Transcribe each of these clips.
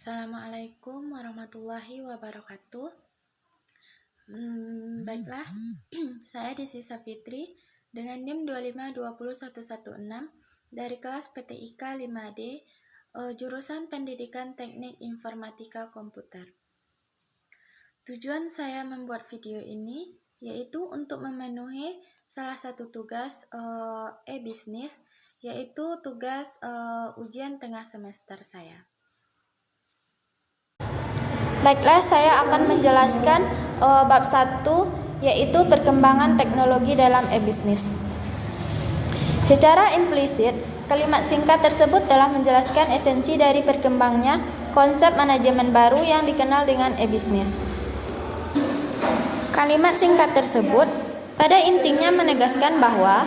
Assalamualaikum warahmatullahi wabarakatuh. Baiklah, saya Desisa Fitri dengan NIM 2520116 dari kelas PTIK 5D, jurusan Pendidikan Teknik Informatika Komputer. Tujuan saya membuat video ini yaitu untuk memenuhi salah satu tugas e-bisnis, yaitu tugas ujian tengah semester saya. Baiklah, saya akan menjelaskan bab 1, yaitu perkembangan teknologi dalam e-bisnis. Secara implisit, kalimat singkat tersebut telah menjelaskan esensi dari berkembangnya konsep manajemen baru yang dikenal dengan e-bisnis. Kalimat singkat tersebut pada intinya menegaskan bahwa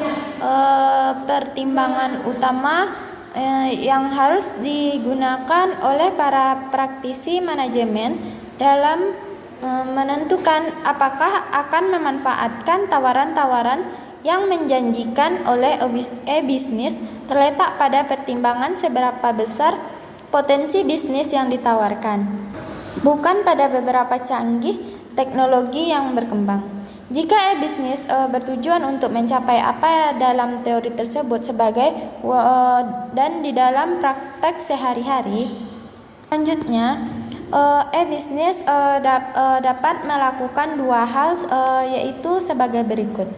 pertimbangan utama yang harus digunakan oleh para praktisi manajemen dalam menentukan apakah akan memanfaatkan tawaran-tawaran yang menjanjikan oleh e-bisnis terletak pada pertimbangan seberapa besar potensi bisnis yang ditawarkan, bukan pada beberapa canggih teknologi yang berkembang. Jika e-bisnis bertujuan untuk mencapai apa dalam teori tersebut dan di dalam praktek sehari-hari, selanjutnya e-bisnis dapat melakukan dua hal, yaitu sebagai berikut.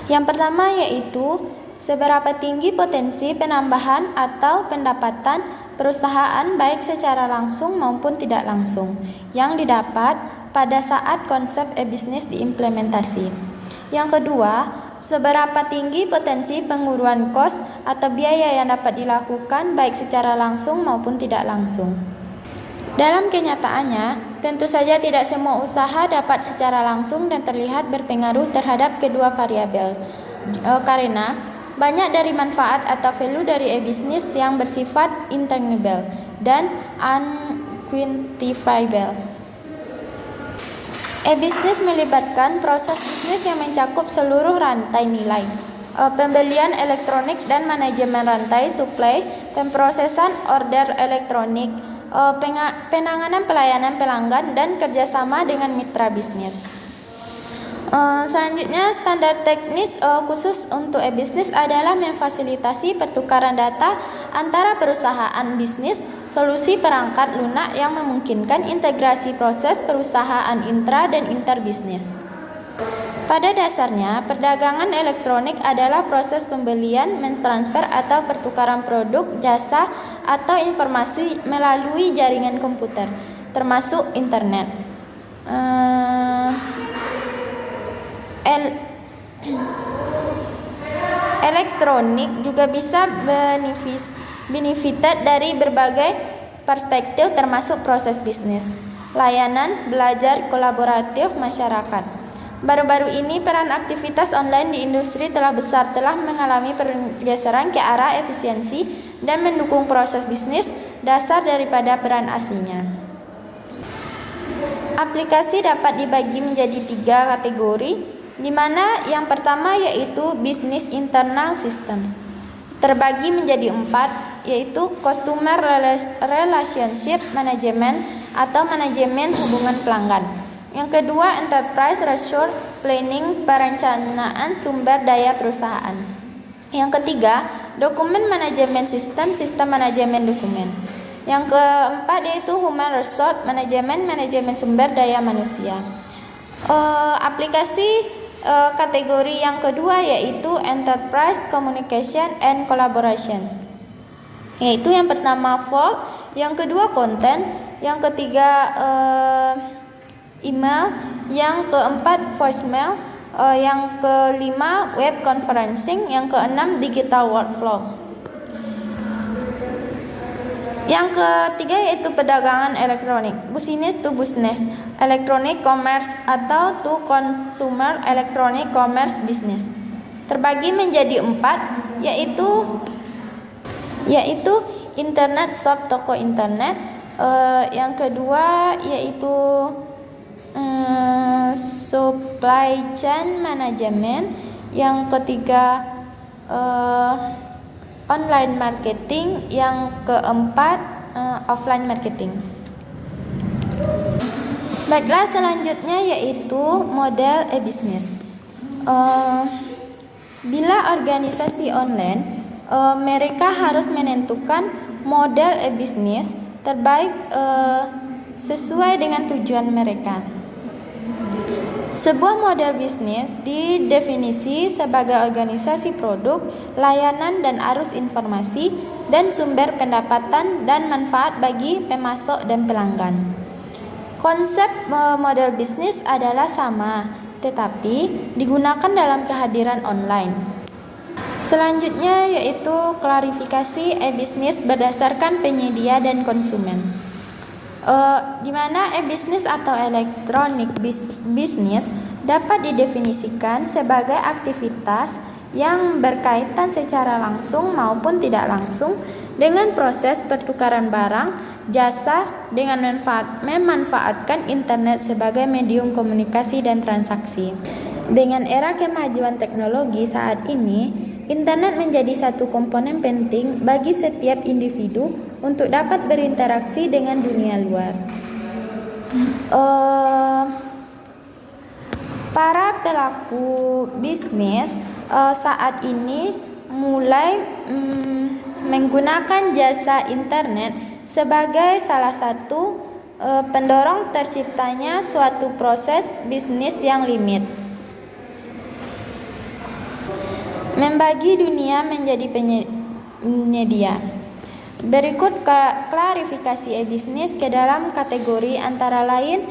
Yang pertama yaitu seberapa tinggi potensi penambahan atau pendapatan perusahaan baik secara langsung maupun tidak langsung yang didapat pada saat konsep e-bisnis diimplementasi. Yang kedua, seberapa tinggi potensi pengurangan kos atau biaya yang dapat dilakukan baik secara langsung maupun tidak langsung. Dalam kenyataannya, tentu saja tidak semua usaha dapat secara langsung dan terlihat berpengaruh terhadap kedua variabel, karena banyak dari manfaat atau value dari e-bisnis yang bersifat intangible dan unquantifiable. E-bisnis melibatkan proses bisnis yang mencakup seluruh rantai nilai, pembelian elektronik dan manajemen rantai suplai, pemrosesan order elektronik, penanganan pelayanan pelanggan, dan kerjasama dengan mitra bisnis. Selanjutnya, standar teknis khusus untuk e-bisnis adalah memfasilitasi pertukaran data antara perusahaan bisnis, solusi perangkat lunak yang memungkinkan integrasi proses perusahaan intra dan interbisnis. Pada dasarnya, perdagangan elektronik adalah proses pembelian, mentransfer atau pertukaran produk, jasa, atau informasi melalui jaringan komputer, termasuk internet. Elektronik juga bisa benefited dari berbagai perspektif termasuk proses bisnis, layanan, belajar kolaboratif masyarakat. Baru-baru ini peran aktivitas online di industri telah mengalami pergeseran ke arah efisiensi dan mendukung proses bisnis dasar daripada peran aslinya. Aplikasi dapat dibagi menjadi 3 kategori, di mana yang pertama yaitu bisnis internal system, terbagi menjadi 4, yaitu customer relationship management atau manajemen hubungan pelanggan. Yang kedua, enterprise resource planning, perencanaan sumber daya perusahaan. Yang ketiga, dokumen manajemen sistem manajemen dokumen. Yang keempat yaitu human resource management, manajemen sumber daya manusia. Aplikasi kategori yang kedua yaitu enterprise communication and collaboration, yaitu yang pertama phone, yang kedua content, yang ketiga email, yang keempat voicemail, yang kelima web conferencing, yang keenam digital workflow. Yang ketiga yaitu perdagangan elektronik, business to business, electronic commerce atau to consumer electronic commerce business. Terbagi menjadi 4, yaitu internet shop, toko internet. Yang kedua yaitu supply chain management. Yang ketiga online marketing. Yang keempat offline marketing. Baiklah, selanjutnya yaitu model e-business. Bila organisasi online, mereka harus menentukan model e-business terbaik sesuai dengan tujuan mereka. Sebuah model bisnis didefinisi sebagai organisasi produk, layanan dan arus informasi dan sumber pendapatan dan manfaat bagi pemasok dan pelanggan. Konsep model bisnis adalah sama, tetapi digunakan dalam kehadiran online. Selanjutnya yaitu klarifikasi e-bisnis berdasarkan penyedia dan konsumen. Di mana e-bisnis atau electronic business dapat didefinisikan sebagai aktivitas yang berkaitan secara langsung maupun tidak langsung dengan proses pertukaran barang, jasa dengan memanfaatkan internet sebagai medium komunikasi dan transaksi. Dengan era kemajuan teknologi saat ini, internet menjadi satu komponen penting bagi setiap individu untuk dapat berinteraksi dengan dunia luar. Para pelaku bisnis saat ini mulai menggunakan jasa internet sebagai salah satu pendorong terciptanya suatu proses bisnis yang limit. Membagi dunia menjadi penyedia. Berikut klarifikasi e-bisnis ke dalam kategori antara lain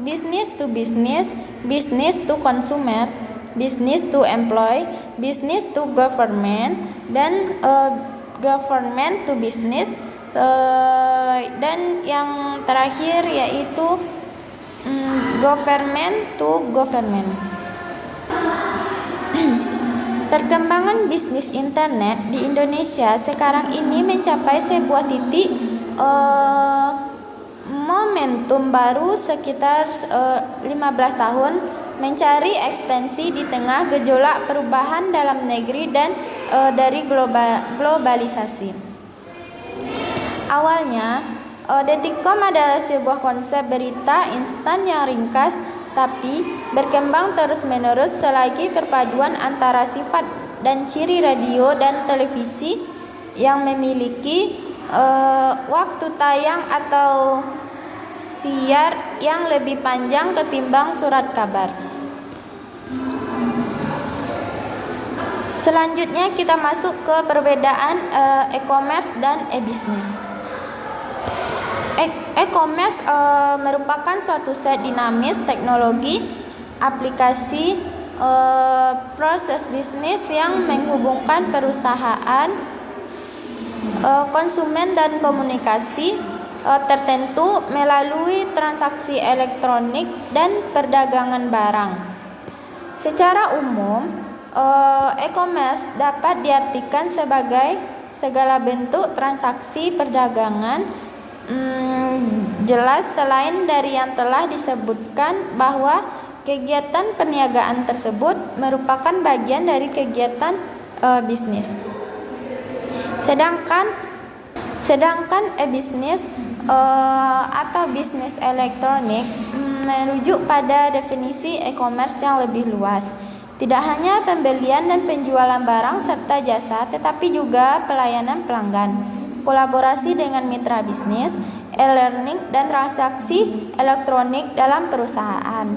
business to business, business to consumer, business to employee, business to government, dan government to business, dan yang terakhir yaitu government to government. Perkembangan bisnis internet di Indonesia sekarang ini mencapai sebuah titik momentum baru sekitar 15 tahun mencari ekstensi di tengah gejolak perubahan dalam negeri dan dari globalisasi. Awalnya, Detikcom adalah sebuah konsep berita instan yang ringkas tapi berkembang terus-menerus selagi perpaduan antara sifat dan ciri radio dan televisi yang memiliki waktu tayang atau siar yang lebih panjang ketimbang surat kabar. Selanjutnya kita masuk ke perbedaan e-commerce dan e-business. E-commerce merupakan suatu set dinamis teknologi, aplikasi, proses bisnis yang menghubungkan perusahaan, konsumen dan komunikasi tertentu melalui transaksi elektronik dan perdagangan barang. Secara umum, e-commerce dapat diartikan sebagai segala bentuk transaksi perdagangan. Jelas selain dari yang telah disebutkan bahwa kegiatan perniagaan tersebut merupakan bagian dari kegiatan bisnis. Sedangkan e-bisnis atau bisnis elektronik merujuk pada definisi e-commerce yang lebih luas. Tidak hanya pembelian dan penjualan barang serta jasa, tetapi juga pelayanan pelanggan, kolaborasi dengan mitra bisnis, e-learning, dan transaksi elektronik dalam perusahaan.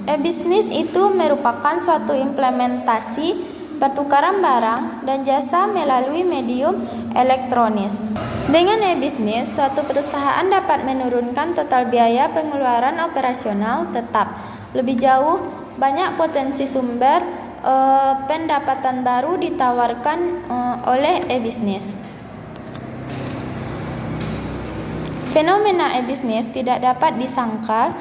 E-bisnis itu merupakan suatu implementasi pertukaran barang dan jasa melalui medium elektronis. Dengan e-bisnis, suatu perusahaan dapat menurunkan total biaya pengeluaran operasional tetap. Lebih jauh, banyak potensi sumber pendapatan baru ditawarkan oleh e-bisnis. Fenomena e-bisnis tidak dapat disangkal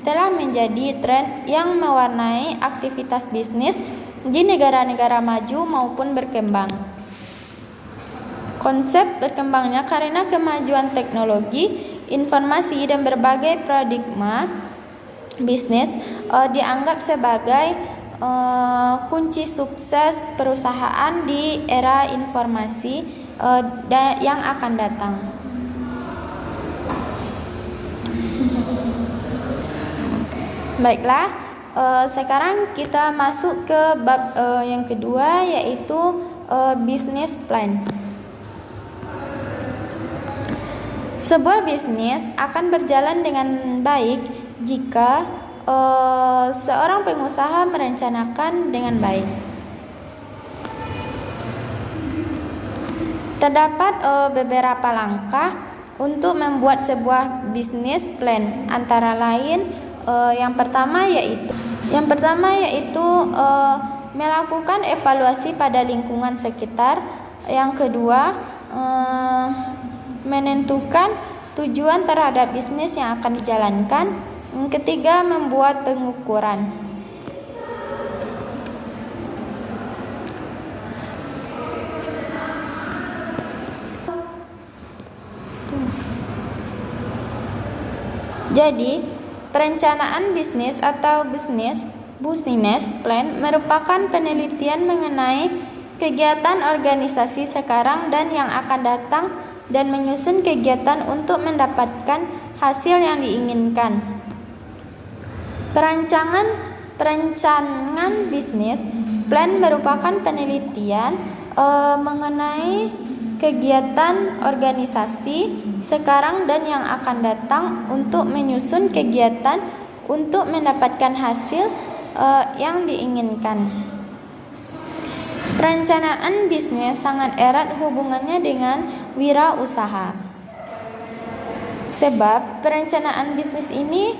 telah menjadi tren yang mewarnai aktivitas bisnis di negara-negara maju maupun berkembang. Konsep berkembangnya karena kemajuan teknologi, informasi, dan berbagai paradigma bisnis dianggap sebagai kunci sukses perusahaan di era informasi yang akan datang. Baiklah, sekarang kita masuk ke bab yang kedua, yaitu business plan. Sebuah bisnis akan berjalan dengan baik jika seorang pengusaha merencanakan dengan baik. Terdapat beberapa langkah untuk membuat sebuah business plan, antara lain yang pertama yaitu melakukan evaluasi pada lingkungan sekitar. Yang kedua, menentukan tujuan terhadap bisnis yang akan dijalankan. Yang ketiga, membuat pengukuran. Jadi, perencanaan bisnis atau business plan merupakan penelitian mengenai kegiatan organisasi sekarang dan yang akan datang dan menyusun kegiatan untuk mendapatkan hasil yang diinginkan. Perencanaan bisnis plan merupakan penelitian mengenai kegiatan organisasi sekarang dan yang akan datang untuk menyusun kegiatan untuk mendapatkan hasil yang diinginkan. Perencanaan bisnis sangat erat hubungannya dengan wirausaha. Sebab perencanaan bisnis ini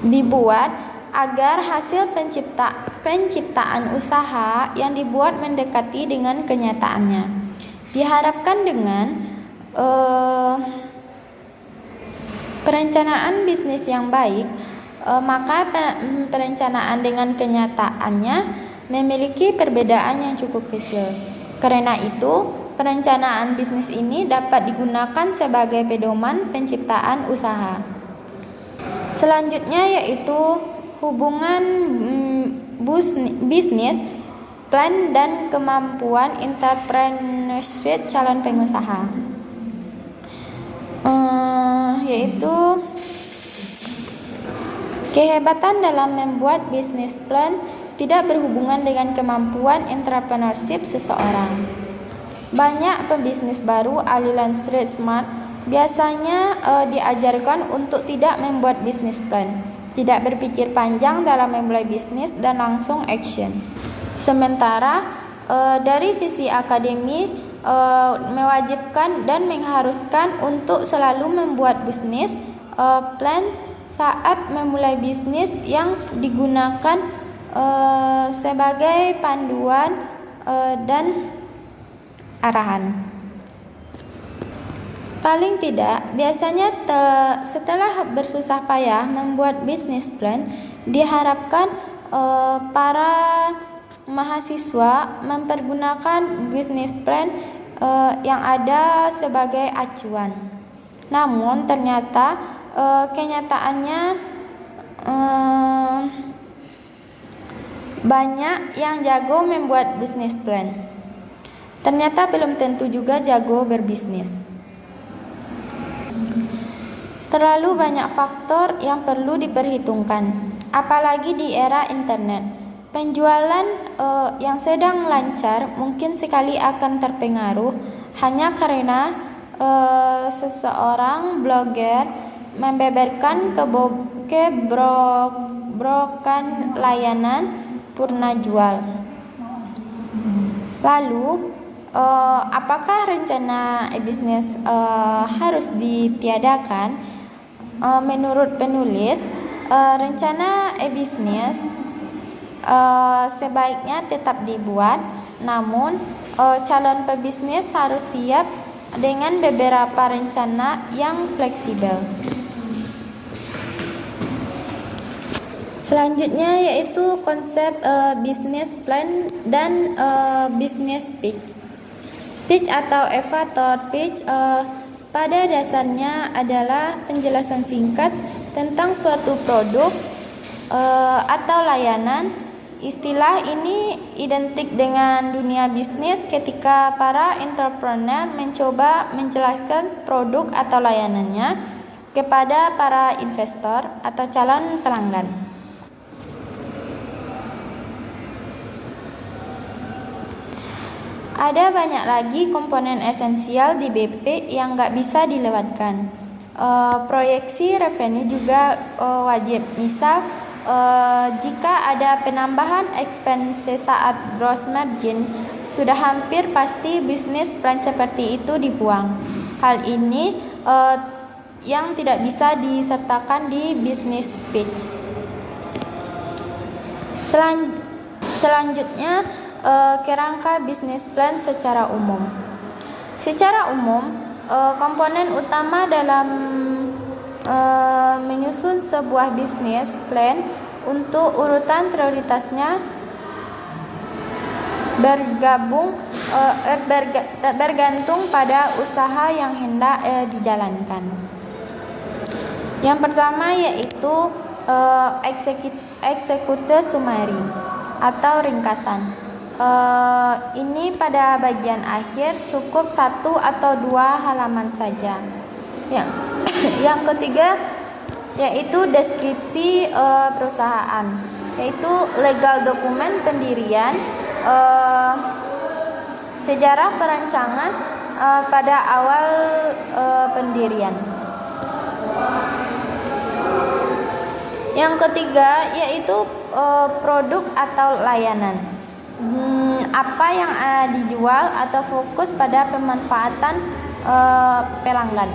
dibuat agar hasil penciptaan usaha yang dibuat mendekati dengan kenyataannya. Diharapkan dengan perencanaan bisnis yang baik, maka perencanaan dengan kenyataannya memiliki perbedaan yang cukup kecil. Karena itu, perencanaan bisnis ini dapat digunakan sebagai pedoman penciptaan usaha. Selanjutnya yaitu hubungan bisnis plan dan kemampuan entrepreneurship calon pengusaha, yaitu kehebatan dalam membuat bisnis plan tidak berhubungan dengan kemampuan entrepreneurship seseorang. Banyak pebisnis baru aliran street smart biasanya diajarkan untuk tidak membuat bisnis plan, tidak berpikir panjang dalam memulai bisnis dan langsung action. Sementara dari sisi akademi mewajibkan dan mengharuskan untuk selalu membuat bisnis plan saat memulai bisnis yang digunakan sebagai panduan dan arahan. Paling tidak, biasanya setelah bersusah payah membuat bisnis plan, diharapkan para mahasiswa mempergunakan bisnis plan yang ada sebagai acuan. Namun ternyata kenyataannya banyak yang jago membuat bisnis plan. Ternyata belum tentu juga jago berbisnis. Terlalu banyak faktor yang perlu diperhitungkan, apalagi di era internet. Penjualan yang sedang lancar mungkin sekali akan terpengaruh hanya karena seseorang blogger membeberkan kebobrokan layanan purna jual. Lalu, apakah rencana bisnis harus ditiadakan? Menurut penulis, rencana bisnis sebaiknya tetap dibuat, namun calon pebisnis harus siap dengan beberapa rencana yang fleksibel. Selanjutnya yaitu konsep business plan dan business pitch. Pitch atau elevator pitch pada dasarnya adalah penjelasan singkat tentang suatu produk atau layanan. Istilah ini identik dengan dunia bisnis ketika para entrepreneur mencoba menjelaskan produk atau layanannya kepada para investor atau calon pelanggan. Ada banyak lagi komponen esensial di BP yang nggak bisa dilewatkan. Proyeksi revenue juga wajib. Misal, jika ada penambahan expense saat gross margin, sudah hampir pasti bisnis plan seperti itu dibuang. Hal ini yang tidak bisa disertakan di business pitch. Selanjutnya, kerangka bisnis plan secara umum. Secara umum, komponen utama dalam menyusun sebuah bisnis plan untuk urutan prioritasnya bergantung pada usaha yang hendak dijalankan. Yang pertama yaitu executive summary atau ringkasan. Ini pada bagian akhir cukup 1 atau 2 halaman saja. Yang ketiga yaitu deskripsi perusahaan, yaitu legal dokumen pendirian, sejarah perancangan pada awal pendirian. Yang ketiga yaitu produk atau layanan. Apa yang dijual atau fokus pada pemanfaatan pelanggan.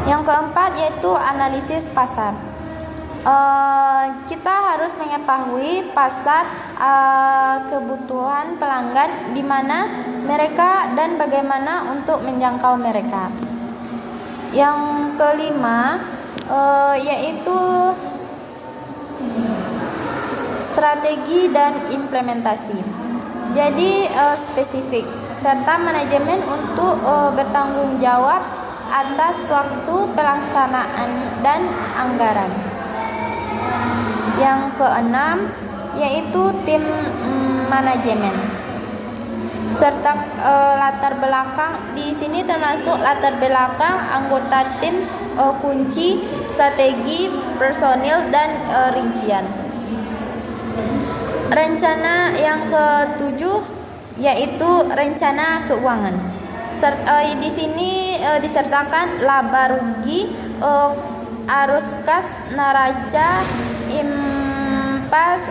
Yang keempat yaitu analisis pasar. Kita harus mengetahui pasar kebutuhan pelanggan, di mana mereka dan bagaimana untuk menjangkau mereka. Yang kelima yaitu strategi dan implementasi. Jadi spesifik serta manajemen untuk bertanggung jawab atas waktu pelaksanaan dan anggaran. Yang keenam yaitu tim manajemen serta latar belakang. Di sini termasuk latar belakang anggota tim, kunci, strategi, personil, dan rincian. Rencana yang ketujuh yaitu rencana keuangan. Di sini disertakan laba rugi, arus kas, neraca, impas,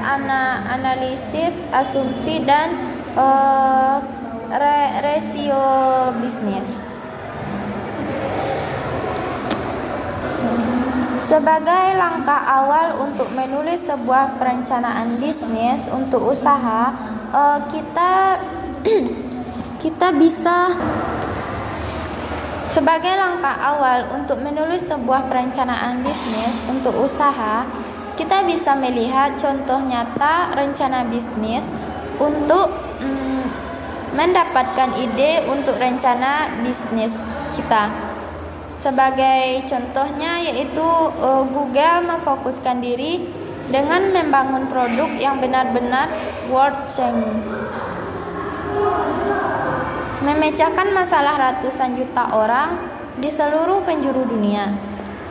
analisis, asumsi, dan rasio bisnis. Sebagai langkah awal untuk menulis sebuah perencanaan bisnis untuk usaha, kita bisa sebagai langkah awal untuk menulis sebuah perencanaan bisnis untuk usaha, kita bisa melihat contoh nyata rencana bisnis untuk mendapatkan ide untuk rencana bisnis kita. Sebagai contohnya yaitu Google memfokuskan diri dengan membangun produk yang benar-benar world changing, memecahkan masalah ratusan juta orang di seluruh penjuru dunia.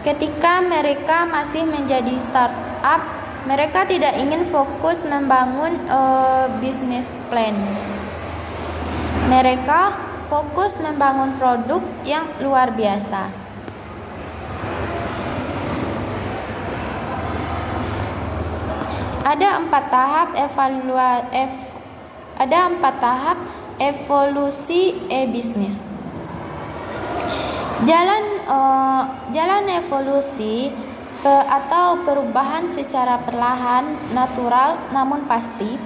Ketika mereka masih menjadi startup, mereka tidak ingin fokus membangun bisnis plan. Mereka fokus membangun produk yang luar biasa. Ada empat tahap evolusi e-bisnis. Jalan evolusi atau perubahan secara perlahan, natural namun pasti,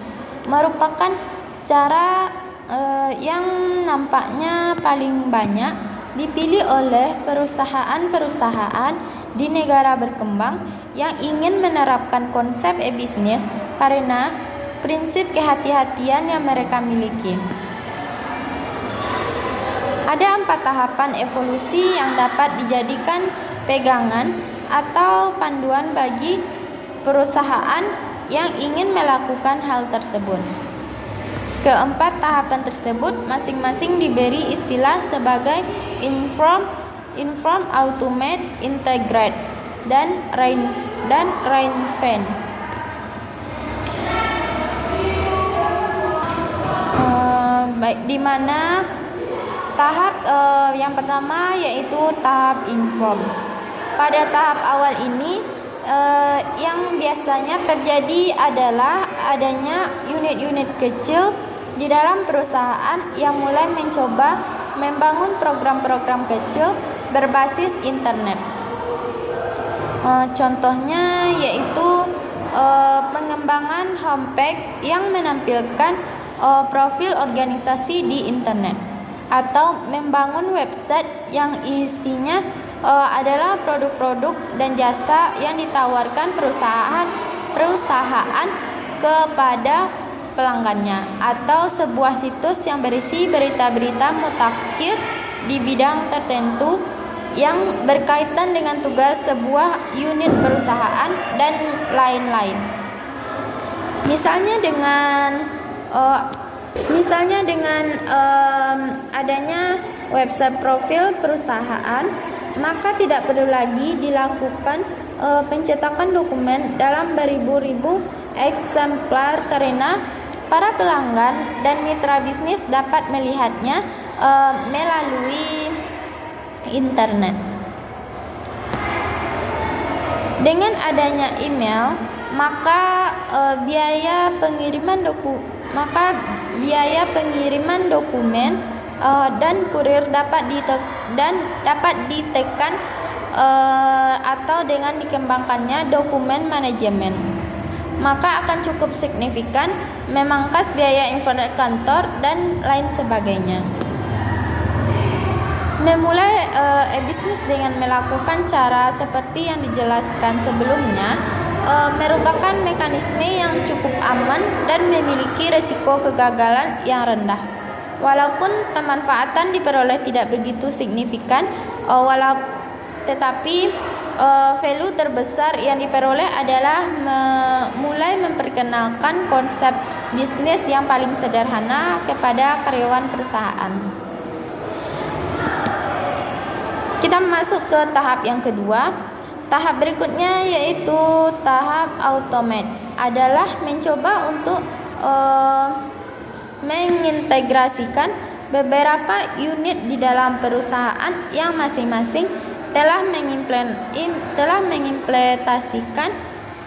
merupakan cara yang nampaknya paling banyak dipilih oleh perusahaan-perusahaan di negara berkembang yang ingin menerapkan konsep e-bisnis karena prinsip kehati-hatian yang mereka miliki. Ada 4 tahapan evolusi yang dapat dijadikan pegangan atau panduan bagi perusahaan yang ingin melakukan hal tersebut. Keempat tahapan tersebut masing-masing diberi istilah sebagai inform, automate, integrate, dan reinvent. Di mana tahap yang pertama yaitu tahap inform. Pada tahap awal ini yang biasanya terjadi adalah adanya unit-unit kecil di dalam perusahaan yang mulai mencoba membangun program-program kecil berbasis internet. Contohnya yaitu pengembangan homepage yang menampilkan profil organisasi di internet, atau membangun website yang isinya adalah produk-produk dan jasa yang ditawarkan perusahaan kepada pelanggannya, atau sebuah situs yang berisi berita-berita mutakhir di bidang tertentu yang berkaitan dengan tugas sebuah unit perusahaan dan lain-lain. Misalnya dengan adanya website profil perusahaan, maka tidak perlu lagi dilakukan pencetakan dokumen dalam beribu-ribu eksemplar karena para pelanggan dan mitra bisnis dapat melihatnya melalui internet. Dengan adanya email, maka biaya pengiriman dokumen dan kurir dapat ditekan atau dengan dikembangkannya dokumen manajemen, maka akan cukup signifikan memangkas biaya internet kantor dan lain sebagainya. Memulai bisnis dengan melakukan cara seperti yang dijelaskan sebelumnya merupakan mekanisme yang cukup aman dan memiliki risiko kegagalan yang rendah. Walaupun pemanfaatan diperoleh tidak begitu signifikan, tetapi value terbesar yang diperoleh adalah mulai memperkenalkan konsep bisnis yang paling sederhana kepada karyawan perusahaan. Kita masuk ke tahap yang kedua. Tahap berikutnya yaitu tahap automate, adalah mencoba untuk mengintegrasikan beberapa unit di dalam perusahaan yang masing-masing telah mengimplementasikan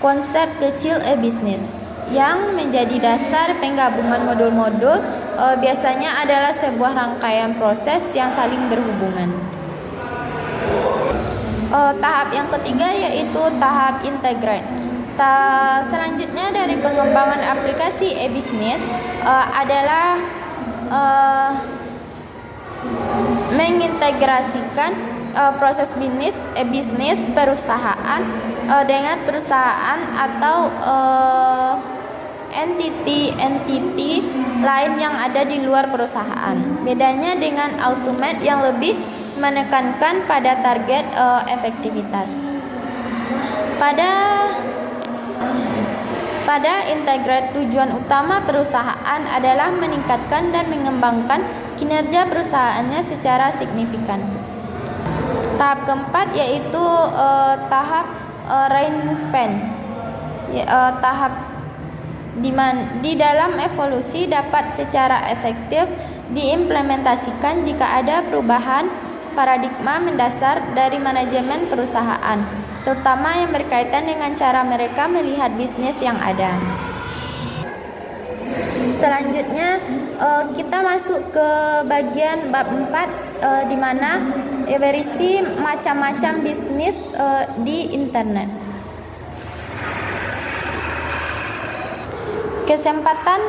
konsep kecil e-bisnis yang menjadi dasar penggabungan modul-modul. Biasanya adalah sebuah rangkaian proses yang saling berhubungan. Tahap yang ketiga yaitu tahap integrate. Selanjutnya dari pengembangan aplikasi e-bisnis adalah mengintegrasikan proses bisnis perusahaan dengan perusahaan atau entity lain yang ada di luar perusahaan. Bedanya dengan automate yang lebih menekankan pada target efektivitas. Pada integrate, tujuan utama perusahaan adalah meningkatkan dan mengembangkan kinerja perusahaannya secara signifikan. Tahap keempat yaitu tahap reinvent. Tahap di dalam evolusi dapat secara efektif diimplementasikan jika ada perubahan paradigma mendasar dari manajemen perusahaan, terutama yang berkaitan dengan cara mereka melihat bisnis yang ada. Selanjutnya kita masuk ke bagian bab 4 di mana berisi macam-macam bisnis di internet. Kesempatan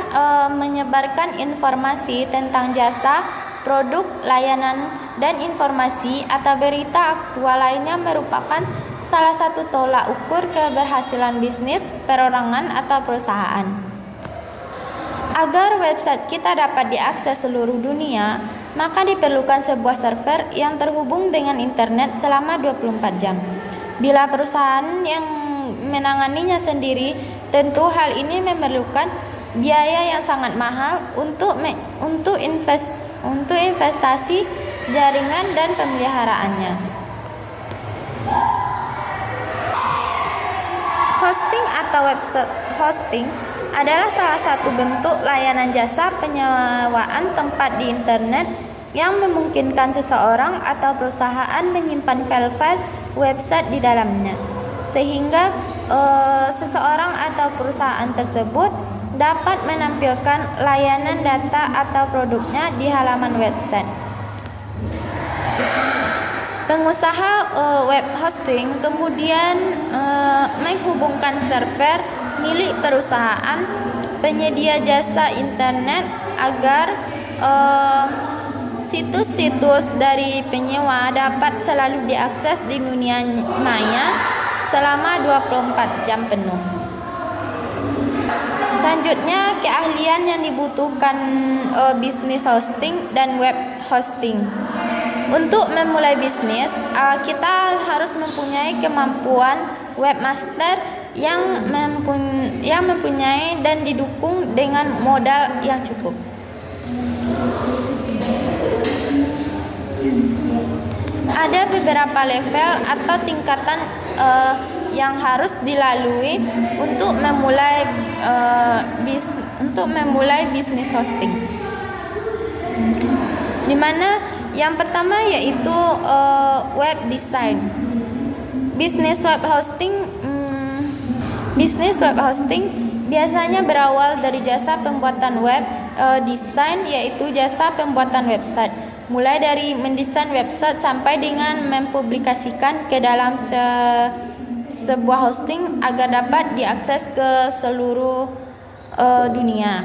menyebarkan informasi tentang jasa, produk, layanan, dan informasi atau berita aktual lainnya merupakan salah satu tolak ukur keberhasilan bisnis, perorangan, atau perusahaan. Agar website kita dapat diakses seluruh dunia, maka diperlukan sebuah server yang terhubung dengan internet selama 24 jam. Bila perusahaan yang menanganinya sendiri, tentu hal ini memerlukan biaya yang sangat mahal untuk investasi jaringan dan pemeliharaannya. Hosting atau website hosting adalah salah satu bentuk layanan jasa penyewaan tempat di internet yang memungkinkan seseorang atau perusahaan menyimpan file-file website di dalamnya, sehingga seseorang atau perusahaan tersebut dapat menampilkan layanan data atau produknya di halaman website. Pengusaha web hosting kemudian menghubungkan server milik perusahaan penyedia jasa internet agar situs-situs dari penyewa dapat selalu diakses di dunia maya selama 24 jam penuh. Selanjutnya, keahlian yang dibutuhkan bisnis hosting dan web hosting. Untuk memulai bisnis, kita harus mempunyai kemampuan webmaster yang mempunyai dan didukung dengan modal yang cukup. Ada beberapa level atau tingkatan yang harus dilalui untuk memulai bisnis hosting. Di mana yang pertama yaitu web design. Bisnis web hosting biasanya berawal dari jasa pembuatan web design, yaitu jasa pembuatan website. Mulai dari mendesain website sampai dengan mempublikasikan ke dalam sebuah hosting agar dapat diakses ke seluruh dunia.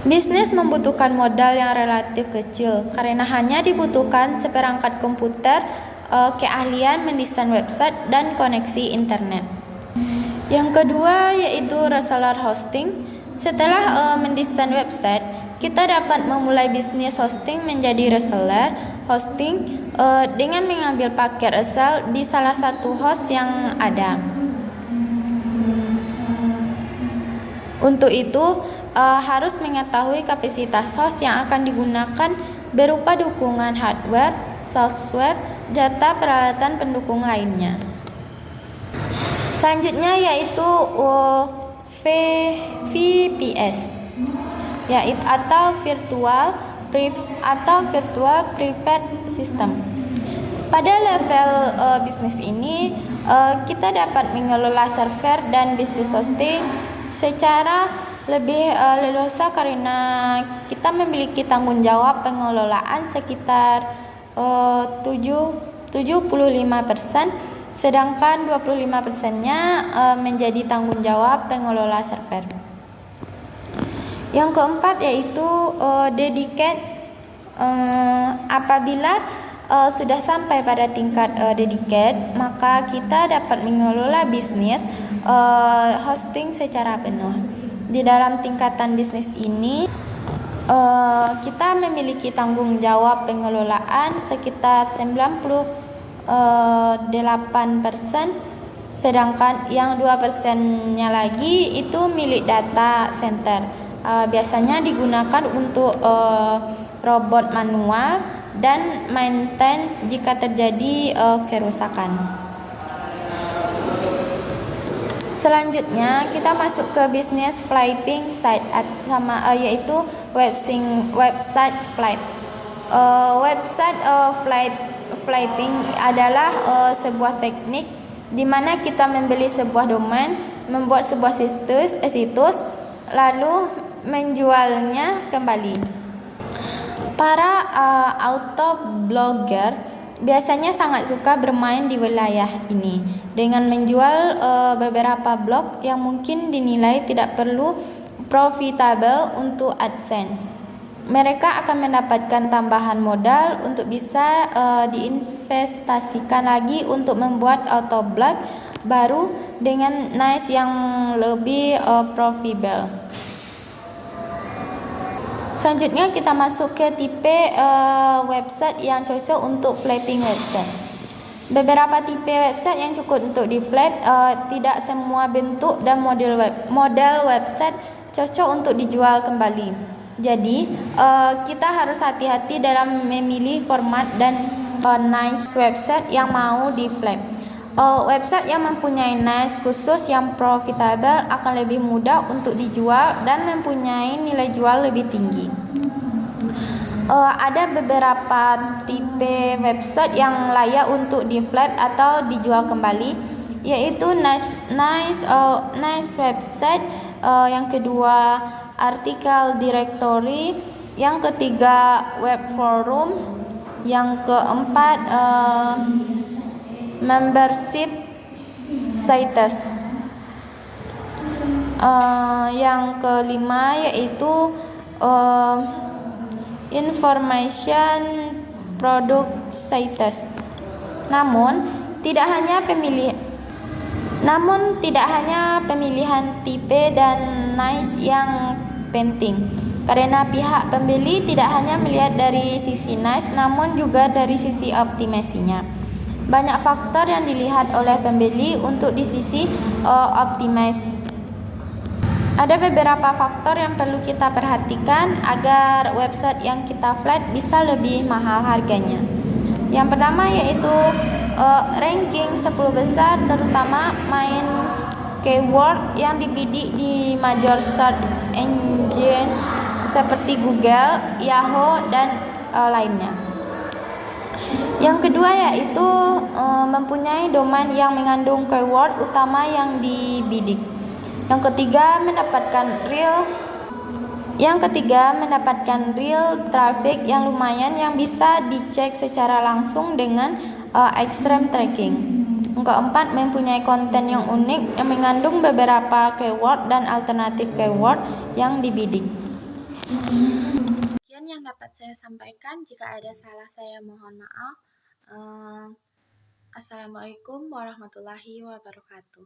Bisnis membutuhkan modal yang relatif kecil karena hanya dibutuhkan seperangkat komputer, keahlian mendesain website, dan koneksi internet. Yang kedua yaitu reseller hosting. Setelah mendesain website, kita dapat memulai bisnis hosting menjadi reseller hosting dengan mengambil paket resell di salah satu host yang ada. Untuk itu, harus mengetahui kapasitas host yang akan digunakan berupa dukungan hardware, software, data peralatan pendukung lainnya. Selanjutnya yaitu VPS, yaitu atau virtual private system. Pada level bisnis ini, kita dapat mengelola server dan bisnis hosting secara lebih leluasa karena kita memiliki tanggung jawab pengelolaan sekitar 75%, sedangkan 25%-nya menjadi tanggung jawab pengelola server. Yang keempat yaitu dedicate. Apabila sudah sampai pada tingkat dedicate, maka kita dapat mengelola bisnis hosting secara penuh. Di dalam tingkatan bisnis ini, kita memiliki tanggung jawab pengelolaan sekitar 98%, sedangkan yang 2%-nya lagi itu milik data center. Biasanya digunakan untuk robot manual dan maintenance jika terjadi kerusakan. Selanjutnya kita masuk ke bisnis flipping site yaitu website flip. Website flipping adalah sebuah teknik di mana kita membeli sebuah domain, membuat sebuah situs lalu menjualnya kembali. Para autoblogger biasanya sangat suka bermain di wilayah ini dengan menjual beberapa blog yang mungkin dinilai tidak perlu profitable untuk AdSense. Mereka akan mendapatkan tambahan modal untuk bisa diinvestasikan lagi untuk membuat autoblog baru dengan niche yang lebih profitable. Selanjutnya kita masuk ke tipe website yang cocok untuk flipping website. Beberapa tipe website yang cukup untuk di-flag, tidak semua bentuk dan model website cocok untuk dijual kembali. Jadi, kita harus hati-hati dalam memilih format dan niche website yang mau di-flag. Website yang mempunyai niche khusus yang profitable akan lebih mudah untuk dijual dan mempunyai nilai jual lebih tinggi. Ada beberapa tipe website yang layak untuk di-flag atau dijual kembali, yaitu nice website, yang kedua artikel directory, yang ketiga web forum, yang keempat membership sites, yang kelima yaitu information product sites. Namun tidak hanya pemilihan tipe dan niche yang penting, karena pihak pembeli tidak hanya melihat dari sisi niche namun juga dari sisi optimasinya. Banyak faktor yang dilihat oleh pembeli untuk di sisi optimasi. Ada beberapa faktor yang perlu kita perhatikan agar website yang kita flag bisa lebih mahal harganya. Yang pertama yaitu ranking 10 besar, terutama main keyword yang dibidik di major search engine seperti Google, Yahoo, dan lainnya. Yang kedua yaitu mempunyai domain yang mengandung keyword utama yang dibidik. Yang ketiga mendapatkan real traffic yang lumayan yang bisa dicek secara langsung dengan extreme tracking. Yang keempat, mempunyai konten yang unik yang mengandung beberapa keyword dan alternatif keyword yang dibidik. Sekian yang dapat saya sampaikan. Jika ada salah, saya mohon maaf. Assalamualaikum warahmatullahi wabarakatuh.